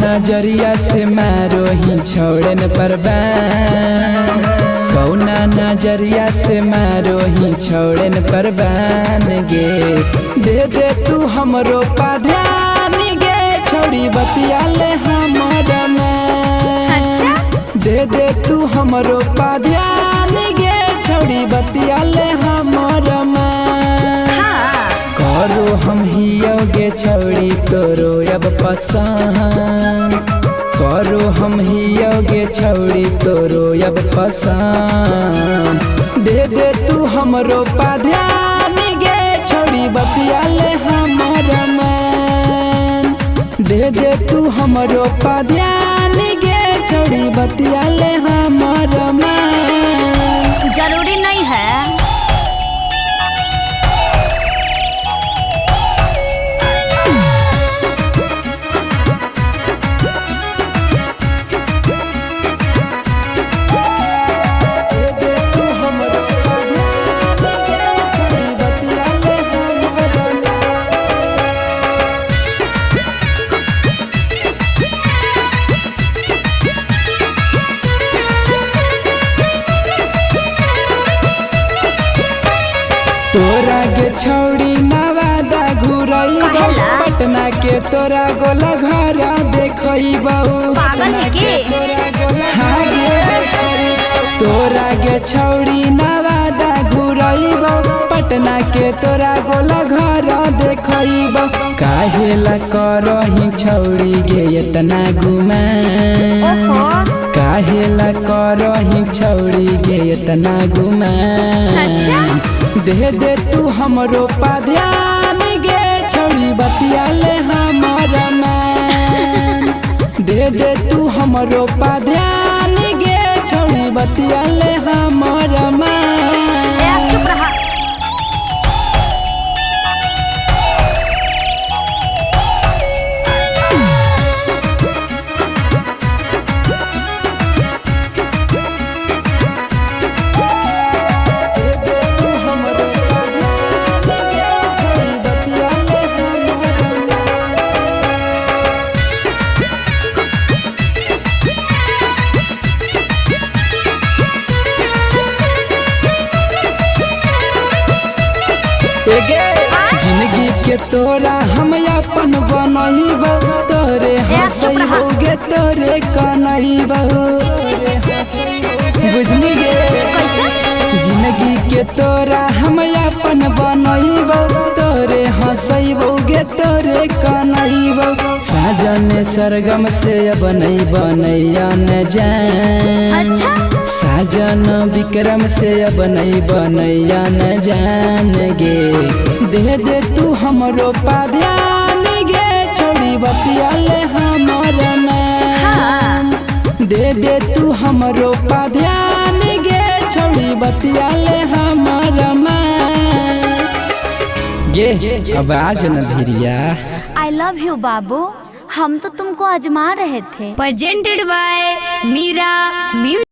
नजरिया से मारो ही छोड़न परबान, कौना नजरिया से मारो ही छोड़न परबान गे। दे दे तू हमरो पाध्यान गे, छोड़ी बतिया ले हमर में। दे दे तू हमरो पाध्यान गे, छोड़ी बतिया ले हमर में। करो हम हियोगे छोड़ी तोरो अब पसंद, करो हम हियोगे छोड़ी तोरो अब पसंद। दे दे तू हमरो पाध्यान गे, छोड़ी बतिया ले हमर मन। दे दे तू हमरो पाध्यान गे, छोड़ी बतिया ले हमर मन। जरूरी नहीं है। तोरा के छौड़ी नवादा घुरैबौ, पटना के तोरा गोला घर देखैबौ। तोरा के छौड़ी नवादा घुरैबौ, पटना के तोरा गोला घर देखैबौ। काहेला करही छौड़ी गे इतना गुमान, काहेला करही छौड़ी गे इतना गुमान। दे दे तू हमरो पाध्यान गे, छोड़ी बतिया ले हमर मन। दे दे तू हमरो पाध्यान गे, छोड़ी बतिया ले हमर मन। जिंदगी के तोरा हम अपन बनैबौ, तोरे हंसैबौ गे तोरे कनैबौ। बुझनी गे, जिंदगी के तोरा हम अपन बनैबौ, तोरे हंसैबौ गे तोरे कनैबौ। साजन सरगम से बनै बनैया न जान, साजन विक्रम से बनै बनैया न जान गे। दे दे तू हमरो पाध्यान गे, छोड़ी बतिया ले हमर मन। दे दे तू हमरो पाध्यान गे, छोड़ी बतिया ले हमर मन। गे अब आज न भिरिया। आई लव यू बाबू, हम तो तुमको आजमा रहे थे। Presented by Meera music.